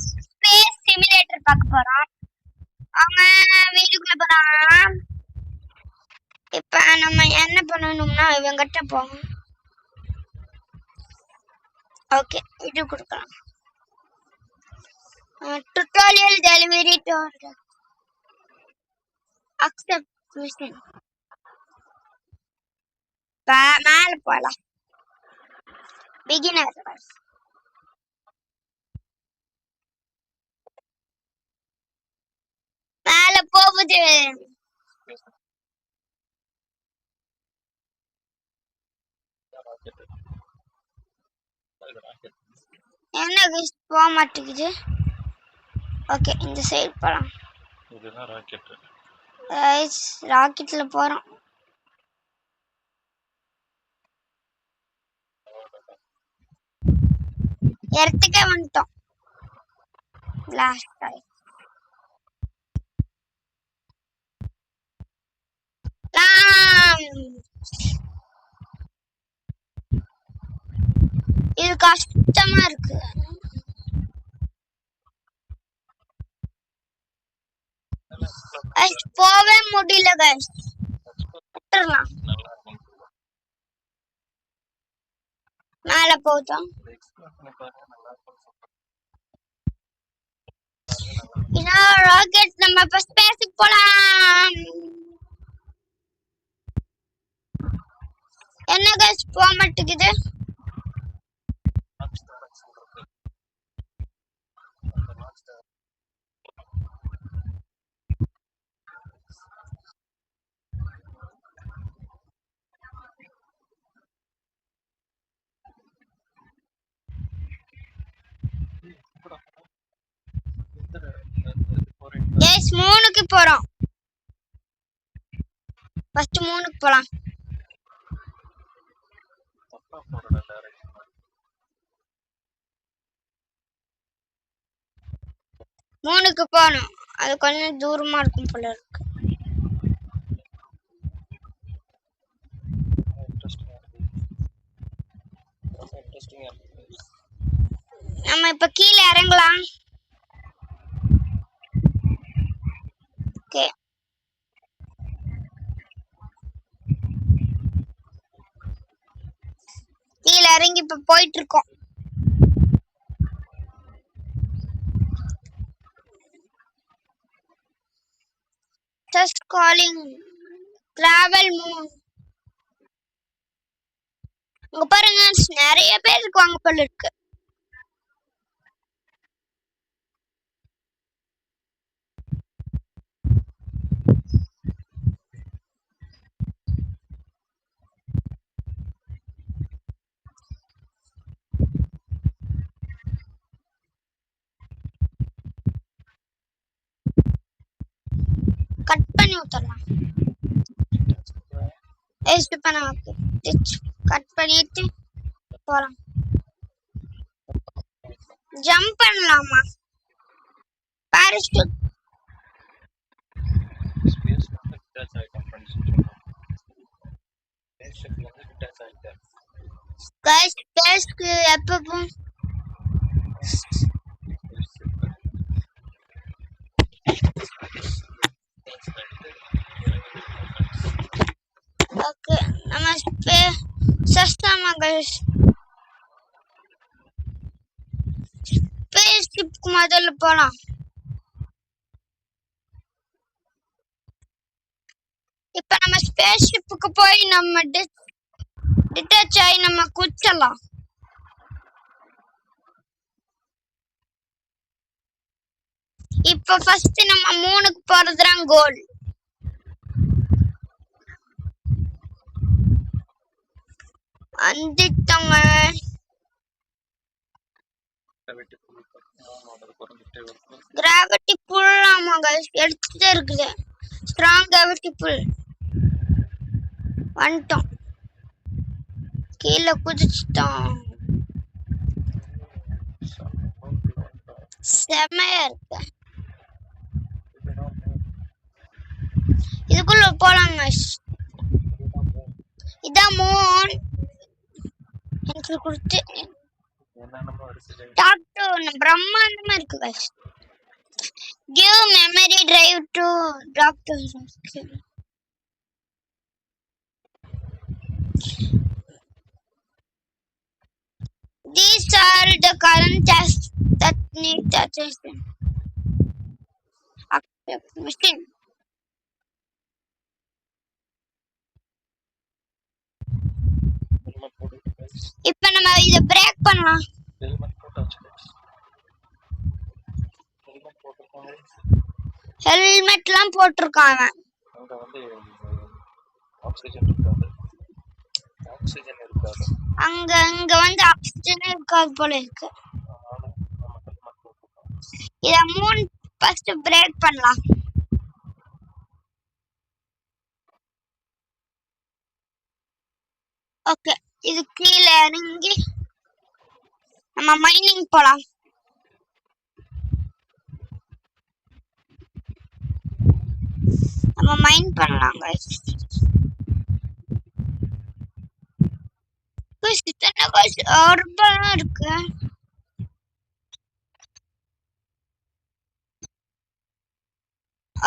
Space simulator பார்க்க போறோம். அவன் வீட்டுக்குள்ள போறான். இப்ப நம்ம என்ன பண்ணணும்னா இவங்கிட்ட போகும். ஓகே, இது கொடுக்கலாம். Tutorial delivery to accept mission. மேல போலாம். பிகினர் மேல போகுது. என்ன போக மாட்டேங்குது. ஓகே, இந்த சைடு போலாம். இதுதான் ராக்கெட். ராக்கெட்ல போறோம். எர்த்துக்கே வந்துட்டோம். லாஸ்ட் டைம் இது கஷ்டமா இருக்கு. போவே முடியல गाइस. விட்டுறலாம். மேல போறோம். இந்த ராக்கெட் நம்ம இப்ப ஸ்பேஸ்க்கு போலாம். என்ன गाइस போக மாட்டேங்குது. गाइस மூணுக்கு போறோம். ஃபர்ஸ்ட் மூணுக்கு போலாம். மூணுக்கு போகணும். அது கொஞ்சம் தூரமா இருக்கும் போல இருக்கு. நம்ம இப்ப கீழே இறங்கலாம். ஓகே, கீழே இறங்கி இப்ப போயிட்டு இருக்கோம். Just calling travel moon. இங்க பாருங்க, நிறைய பேர் இருக்காங்க போல இருக்கு. கட் பண்ணி ஊத்தலாம். வேஸ்ட் பண்ண கட் பண்ணிட்டு போலாம். ஜம்ப் பண்ணலாமா? பாராசூட் ஸ்பேஸ் வந்து டச் ஆயிடும் फ्रेंड्स. ஸ்பேஸ்ல வந்து டச் ஆயிடும். गाइस ஸ்பேஸ்க்கு எப்ப போம்? ஓகே, நம்ம சஸ்தாமா गाइस. ஸ்பேஸ் ஷிப்க்கு முதல்ல போலாம். இப்ப நம்ம ஸ்பேஸ் ஷிப்புக்கு போய் நம்ம டிட்டாச் ஆகி நம்ம குச்சலாம். இப்ப ஃபர்ஸ்ட் நம்ம மூணுக்கு போறதுதான் கோல். வந்துட்டோங்க. கிராவிட்டி புல் ஆமா गाइस, எடுத்துட்டே இருக்குது. ஸ்ட்ராங் கிராவிட்டி புல். வந்துட்டோம். கீழே குதிச்சிட்டோம். செமையா இருக்கு. இதுக்குள்ள போலாம் गाइस. இதான் மூன். எனக்கு கொடுத்து என்னென்னமோ இருக்கு. டாக்டர் பிரம்மாண்டமா இருக்கு guys. Give memory drive to Dr. These are the current tests that need attention. Accept machine. Helmet போட்டு guys. இப்ப நம்ம இத பிரேக் பண்ணலாம். ஹெல்மெட் போட்டாச்சு guys. ஹெல்மெட் போட்டுருக்காங்க. ஹெல்மெட்லாம் போட்டிருக்காங்க. அங்க வந்து ஆக்சிஜன் இருக்காது. ஆக்சிஜன் இருக்காது. அங்க வந்து ஆக்சிஜன் இருக்காது போல இருக்கு. இத 3 ஃபர்ஸ்ட் பிரேக் பண்ணலாம். ஓகே, இது கீழ இறங்கி நம்ம மைனிங் போலாம். நம்ம மைன் பண்ணலாம் guys. இத்தனை guys அர்பனா இருக்கு.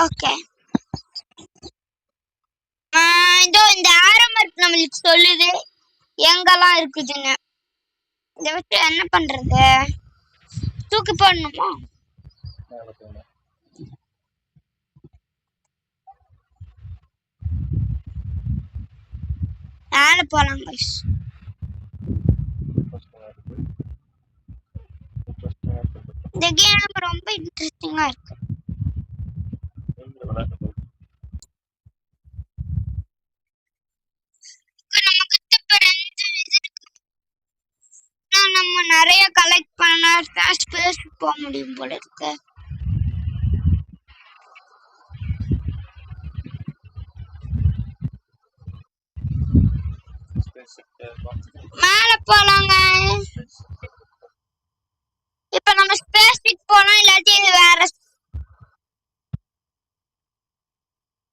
ஓகே, இதோ இந்த ஆரம்பத்து நம்மளுக்கு சொல்லுது எங்கெல்லாம் இருக்குதுன்னு. இதை வச்சு என்ன பண்றது? தூக்கி போடணுமா? மேல போலாம் guys. இந்த கேம் ரொம்ப இன்ட்ரெஸ்டிங்கா இருக்கு. நம்ம நிறைய கலெக்ட் பண்ணா ஸ்பேஸ் போக முடியும் போல இருக்கு. மேல போலாங்க. இப்ப நம்ம ஸ்பேஸ்க்கு போலாம், இல்லாட்டி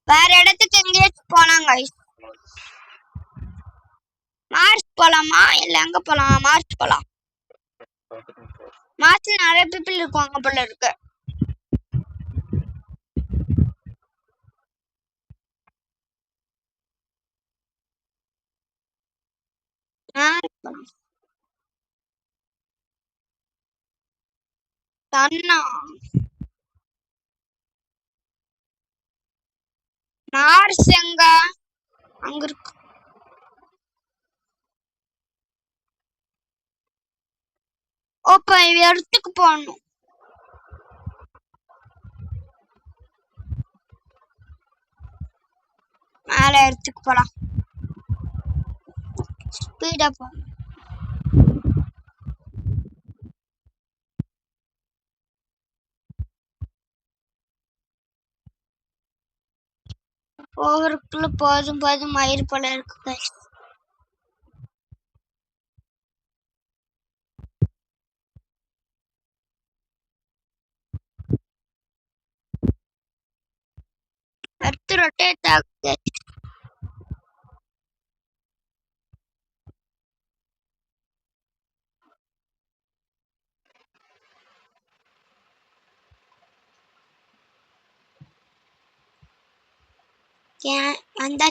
வேற இடத்துக்கு எங்கேயாச்சும் போலாம் guys. மார்ஸ் போலாமா இல்ல எங்க போலாம்? மார்ஸ் போலாம். மார்ஸ்ல நிறைய பீப்பிள் இருக்காங்க போல இருக்கு. தன்னா மார்ஸ் எங்க? அங்க இருக்கு. ஓப்பா, இடத்துக்கு போகணும். மேல இடத்துக்கு போலாம். ஸ்பீடா போகணும். போகிறதுக்குள்ள போதும் மயிர் போல இருக்கு guys. அடுத்து ரொட்டேட் ஆகுது. அந்த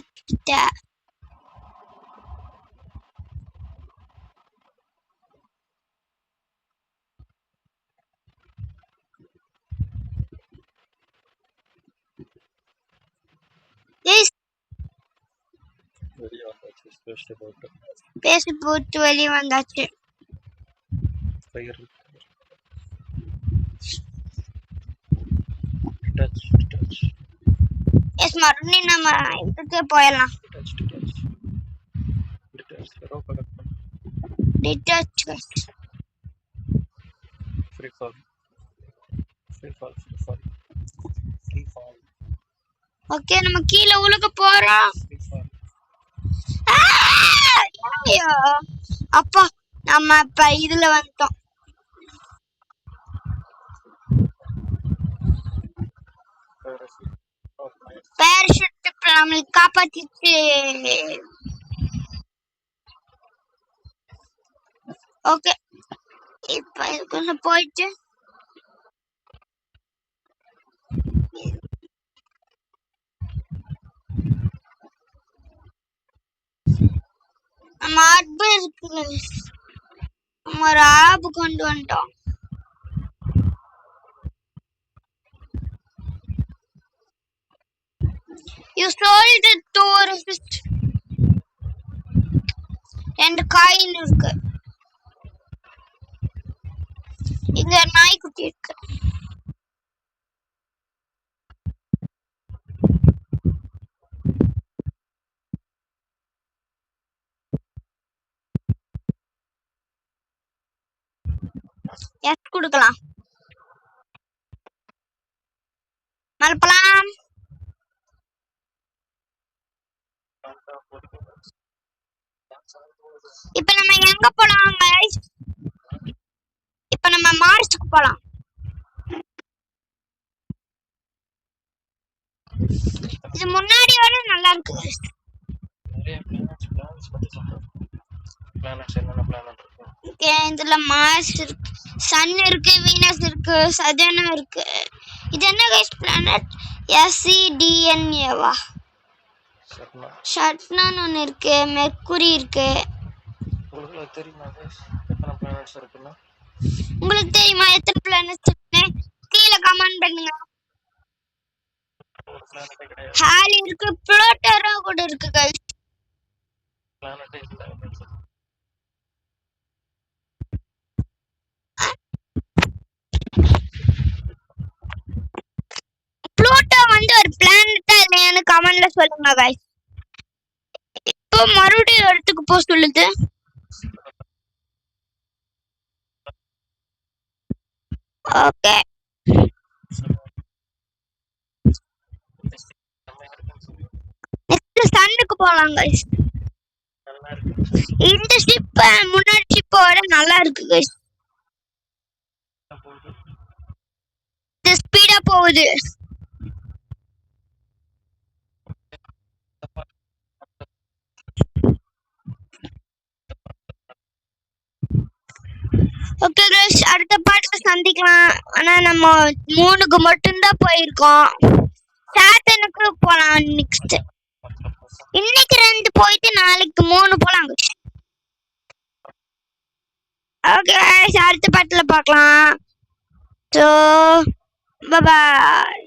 பேசி போட்டு வெளியே வந்தாச்சு. எஸ், மறுபடியும் நம்ம இதுக்கு போயிடலாம். டிட்டாச் ஓகே, நம்ம கீழே உழுக போறோம். அப்பா, நம்ம இப்ப இதுல வந்துட்டோம். பேராசூட் நம்மளுக்கு காப்பாத்திட்டு. ஓகே, இப்ப இதுக்குள்ள போயிட்டு நம்ம ஆப் இருக்குல்ல, நம்ம ஒரு ஆப் கொண்டு வந்துட்டோம். You sold the tourist. ரெண்டு காயின் இருக்கு. இங்க நாய்க்குட்டி இருக்கு. எஸ் கொடுக்கலாம். மல்பலாம். இப்ப நம்ம எங்க போலாம் guys? இப்ப நம்ம மார்ஸ்க்கு போலாம். இது முன்னாடி வர நல்லா இருக்கு. நிறைய பிளானட்ஸ் பத்தி சொல்றேன். பிளானட்ஸ் என்னென்ன பிளானட் இருக்கு? இதுல மார்ஸ் இருக்கு, சன் இருக்கு, வீனஸ் இருக்கு, சதர்ன் இருக்கு. இது என்ன கைஸ் பிளானட்? SCDNA-வா? ஷட்னான்னு ஒன்று இருக்கு, மெர்க்குரி இருக்கு. உங்களுக்கு தெரியுமா எத்தனை பிளானட்ஸ் இருக்குன்னு? உங்களுக்கு தெரியுமா எத்தனை பிளானட்ஸ் இருக்குன்னு? கீழே கமெண்ட் பண்ணுங்க. ஹாலி இருக்கு, புளூட்டோ கூட இருக்கு கைஸ். புளூட்டோ வந்து ஒரு பிளானட்டா இல்லையான்னு கமெண்ட்ல சொல்லுங்க கைஸ். இப்போ மறுபடியும் இடத்துக்கு போக சொல்லுது. ஓகே, நெக்ஸ்ட் சன்னுக்கு போலாம் கைஸ். இந்த ஷிப் முன்னாடி ஷிப்போட நல்லா இருக்கு கைஸ். இது ஸ்பீடா போகுது. ஓகே கைஸ், அடுத்த பாட்டுல சந்திக்கலாம். ஆனா நம்ம மூணுக்கு மட்டும்தான் போயிருக்கோம். சாத்தனுக்கு போலாம் நெக்ஸ்ட். இன்னைக்கு 2 போயிட்டு நாளைக்கு 3 போலாம். ஓகே கைஸ், அடுத்த பாட்டுல பார்க்கலாம். So bye bye.